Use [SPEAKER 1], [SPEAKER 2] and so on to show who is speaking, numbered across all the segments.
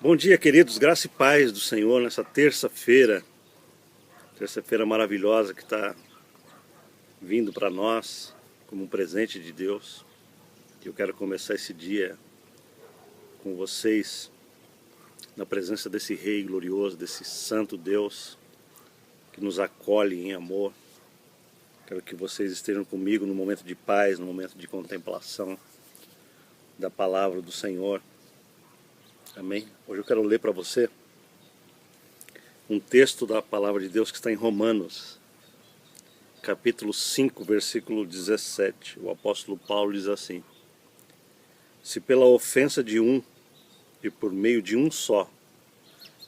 [SPEAKER 1] Bom dia, queridos, graça e paz do Senhor nessa terça-feira maravilhosa que está vindo para nós como um presente de Deus. Eu quero começar esse dia com vocês na presença desse Rei glorioso, desse Santo Deus que nos acolhe em amor. Quero que vocês estejam comigo no momento de paz, no momento de contemplação da palavra do Senhor. Amém? Hoje eu quero ler para você um texto da palavra de Deus que está em Romanos, capítulo 5, versículo 17. O apóstolo Paulo diz assim: se pela ofensa de um e por meio de um só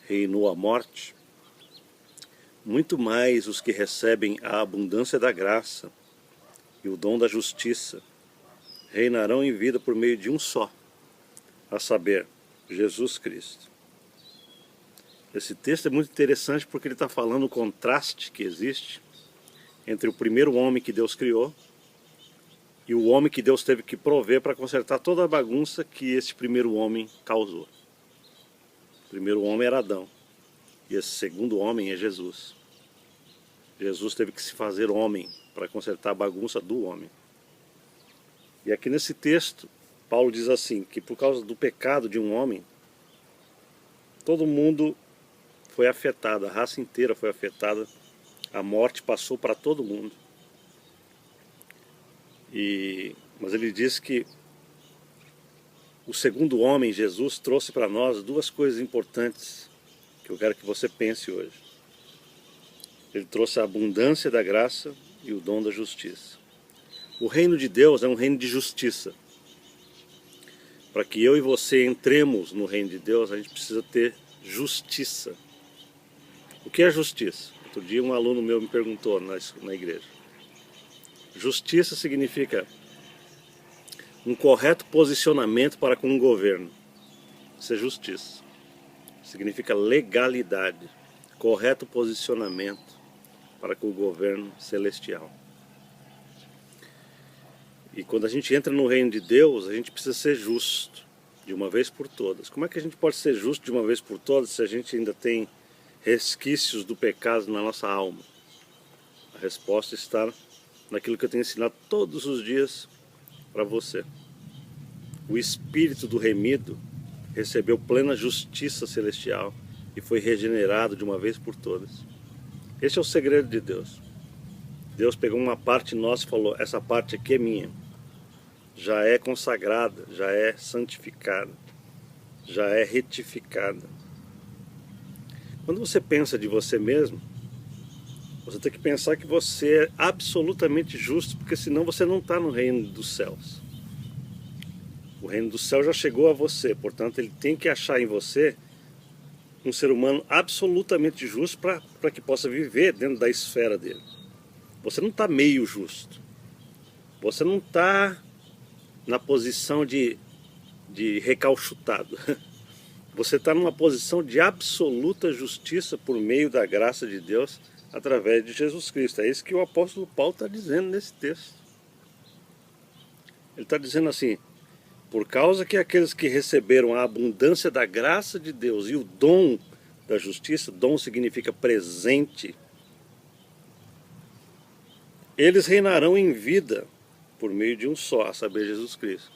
[SPEAKER 1] reinou a morte, muito mais os que recebem a abundância da graça e o dom da justiça reinarão em vida por meio de um só, a saber, Jesus Cristo. Esse texto é muito interessante porque ele está falando o contraste que existe entre o primeiro homem que Deus criou e o homem que Deus teve que prover para consertar toda a bagunça que esse primeiro homem causou. O primeiro homem era Adão e esse segundo homem é Jesus. Jesus teve que se fazer homem para consertar a bagunça do homem. E aqui nesse texto, Paulo diz assim, que por causa do pecado de um homem, todo mundo foi afetado, a raça inteira foi afetada, a morte passou para todo mundo. Mas ele diz que o segundo homem, Jesus, trouxe para nós duas coisas importantes que eu quero que você pense hoje. Ele trouxe a abundância da graça e o dom da justiça. O reino de Deus é um reino de justiça. Para que eu e você entremos no reino de Deus, a gente precisa ter justiça. O que é justiça? Outro dia um aluno meu me perguntou na igreja. Justiça significa um correto posicionamento para com o governo. Isso é justiça. Significa legalidade. Correto posicionamento para com o governo celestial. E quando a gente entra no reino de Deus, a gente precisa ser justo, de uma vez por todas. Como é que a gente pode ser justo de uma vez por todas se a gente ainda tem resquícios do pecado na nossa alma? A resposta está naquilo que eu tenho ensinado todos os dias para você. O espírito do remido recebeu plena justiça celestial e foi regenerado de uma vez por todas. Esse é o segredo de Deus. Deus pegou uma parte nossa e falou, essa parte aqui é minha. Já é consagrada, já é santificada, já é retificada. Quando você pensa de você mesmo, você tem que pensar que você é absolutamente justo, porque senão você não está no reino dos céus. O reino do céu já chegou a você, portanto ele tem que achar em você um ser humano absolutamente justo para que possa viver dentro da esfera dele. Você não está meio justo, você não está na posição de recalchutado. Você está numa posição de absoluta justiça por meio da graça de Deus através de Jesus Cristo. É isso que o apóstolo Paulo está dizendo nesse texto. Ele está dizendo assim, por causa que aqueles que receberam a abundância da graça de Deus e o dom da justiça, dom significa presente, eles reinarão em vida por meio de um só, a saber, Jesus Cristo.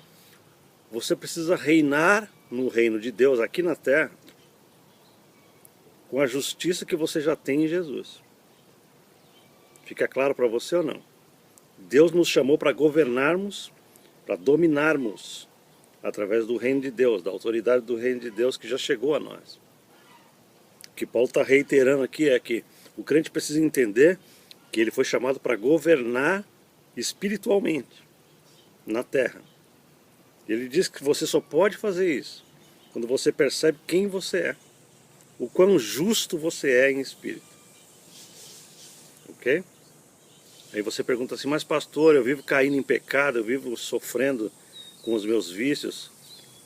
[SPEAKER 1] Você precisa reinar no reino de Deus aqui na terra com a justiça que você já tem em Jesus. Fica claro para você ou não? Deus nos chamou para governarmos, para dominarmos através do reino de Deus, da autoridade do reino de Deus que já chegou a nós. O que Paulo está reiterando aqui é que o crente precisa entender que ele foi chamado para governar espiritualmente na terra. Ele diz que você só pode fazer isso quando você percebe quem você é, o quão justo você é em espírito. Ok? Aí você pergunta assim, mas pastor, eu vivo caindo em pecado, eu vivo sofrendo com os meus vícios.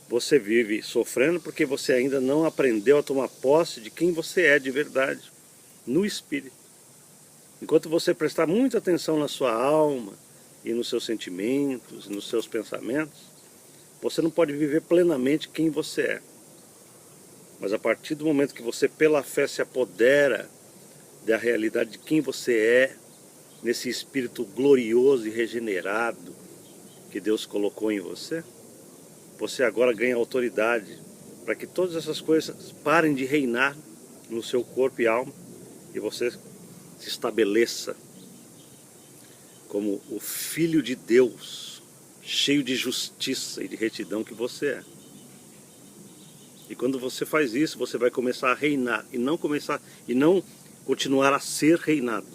[SPEAKER 1] Você vive sofrendo porque você ainda não aprendeu a tomar posse de quem você é de verdade, no espírito. Enquanto você prestar muita atenção na sua alma e nos seus sentimentos, nos seus pensamentos, você não pode viver plenamente quem você é. Mas a partir do momento que você pela fé se apodera da realidade de quem você é, nesse espírito glorioso e regenerado que Deus colocou em você, você agora ganha autoridade para que todas essas coisas parem de reinar no seu corpo e alma e você se estabeleça como o Filho de Deus, cheio de justiça e de retidão que você é. E quando você faz isso, você vai começar a reinar e não continuar a ser reinado.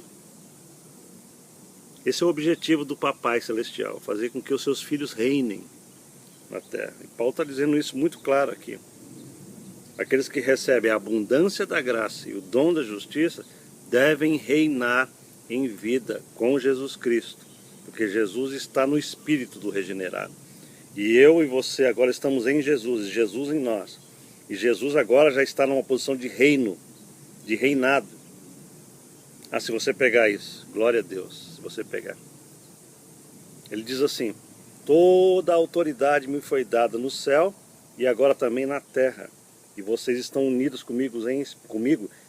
[SPEAKER 1] Esse é o objetivo do Papai Celestial, fazer com que os seus filhos reinem na terra. E Paulo está dizendo isso muito claro aqui. Aqueles que recebem a abundância da graça e o dom da justiça devem reinar em vida com Jesus Cristo, porque Jesus está no espírito do regenerado. E eu e você agora estamos em Jesus, e Jesus em nós. E Jesus agora já está numa posição de reino, de reinado. Ah, se você pegar isso, glória a Deus, se você pegar. Ele diz assim: toda a autoridade me foi dada no céu e agora também na terra. E vocês estão unidos comigo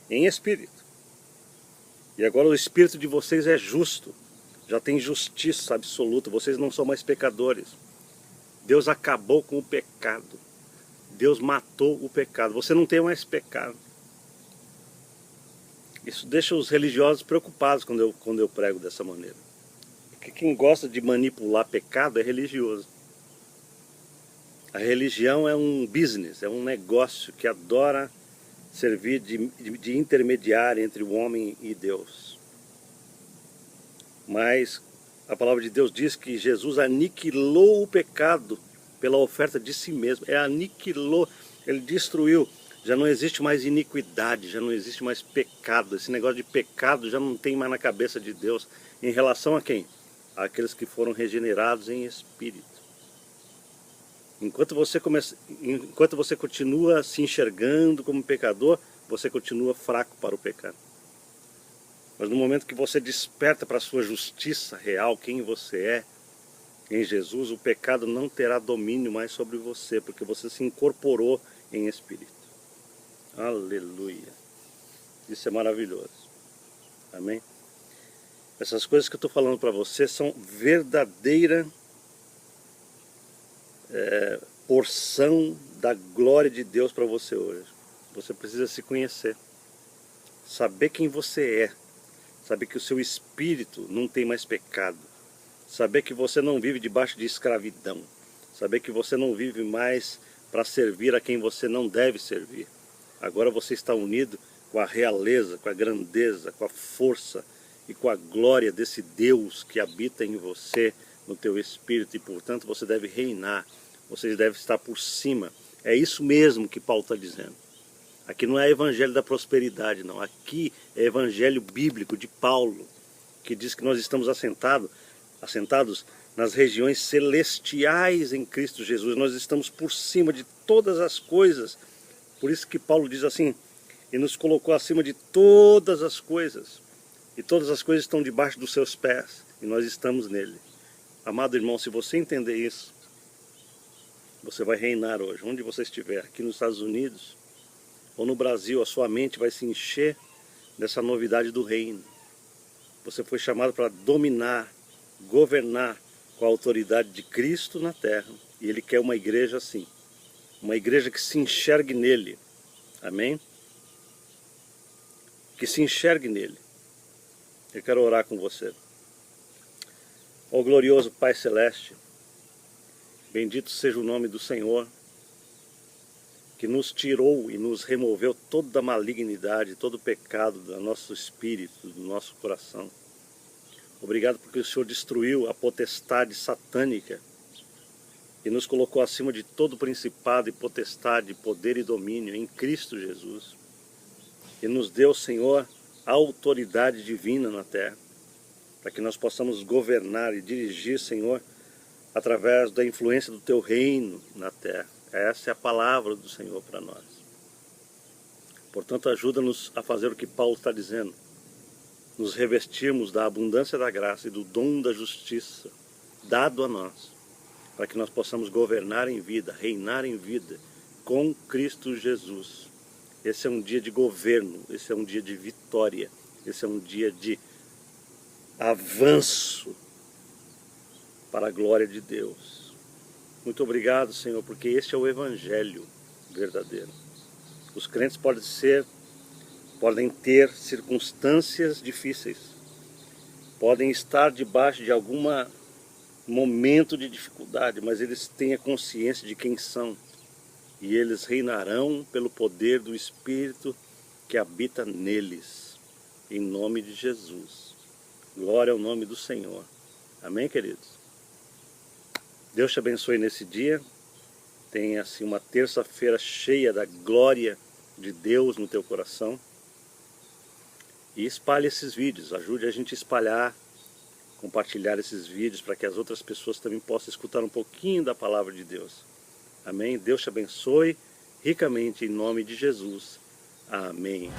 [SPEAKER 1] em espírito. E agora o espírito de vocês é justo, já tem justiça absoluta, vocês não são mais pecadores. Deus acabou com o pecado. Deus matou o pecado. Você não tem mais pecado. Isso deixa os religiosos preocupados quando eu prego dessa maneira. Porque quem gosta de manipular pecado é religioso. A religião é um business, é um negócio que adora servir de intermediário entre o homem e Deus. Mas a palavra de Deus diz que Jesus aniquilou o pecado pela oferta de si mesmo. Aniquilou, ele destruiu. Já não existe mais iniquidade, já não existe mais pecado. Esse negócio de pecado já não tem mais na cabeça de Deus. Em relação a quem? Àqueles que foram regenerados em espírito. Enquanto você continua se enxergando como pecador, você continua fraco para o pecado. Mas no momento que você desperta para a sua justiça real, quem você é, em Jesus, o pecado não terá domínio mais sobre você, porque você se incorporou em espírito. Aleluia. Isso é maravilhoso. Amém? Essas coisas que eu estou falando para você são verdadeira porção da glória de Deus para você hoje. Você precisa se conhecer, saber quem você é, saber que o seu espírito não tem mais pecado, saber que você não vive debaixo de escravidão, saber que você não vive mais para servir a quem você não deve servir. Agora você está unido com a realeza, com a grandeza, com a força e com a glória desse Deus que habita em você, no teu espírito, e portanto você deve reinar, você deve estar por cima. É isso mesmo que Paulo está dizendo. Aqui não é evangelho da prosperidade, não. Aqui é evangelho bíblico de Paulo, que diz que nós estamos assentados nas regiões celestiais em Cristo Jesus. Nós estamos por cima de todas as coisas. Por isso que Paulo diz assim: e nos colocou acima de todas as coisas. E todas as coisas estão debaixo dos seus pés. E nós estamos nele. Amado irmão, se você entender isso, você vai reinar hoje, onde você estiver, aqui nos Estados Unidos ou no Brasil, a sua mente vai se encher dessa novidade do reino. Você foi chamado para dominar, governar com a autoridade de Cristo na terra. E Ele quer uma igreja assim, uma igreja que se enxergue nele. Amém? Que se enxergue nele. Eu quero orar com você. Ó glorioso Pai Celeste, bendito seja o nome do Senhor, que nos tirou e nos removeu toda a malignidade, todo o pecado do nosso espírito, do nosso coração. Obrigado porque o Senhor destruiu a potestade satânica e nos colocou acima de todo principado e potestade, poder e domínio em Cristo Jesus. E nos deu, Senhor, a autoridade divina na terra, para que nós possamos governar e dirigir, Senhor, através da influência do Teu reino na terra. Essa é a palavra do Senhor para nós. Portanto, ajuda-nos a fazer o que Paulo está dizendo. Nos revestirmos da abundância da graça e do dom da justiça dado a nós, para que nós possamos governar em vida, reinar em vida com Cristo Jesus. Esse é um dia de governo, esse é um dia de vitória, esse é um dia de avanço para a glória de Deus. Muito obrigado, Senhor, porque este é o Evangelho verdadeiro. Os crentes podem ter circunstâncias difíceis, podem estar debaixo de algum momento de dificuldade, mas eles têm a consciência de quem são, e eles reinarão pelo poder do Espírito que habita neles, em nome de Jesus. Glória ao nome do Senhor. Amém, queridos? Deus te abençoe nesse dia. Tenha assim uma terça-feira cheia da glória de Deus no teu coração. E espalhe esses vídeos, ajude a gente a espalhar, compartilhar esses vídeos para que as outras pessoas também possam escutar um pouquinho da palavra de Deus. Amém? Deus te abençoe ricamente em nome de Jesus. Amém.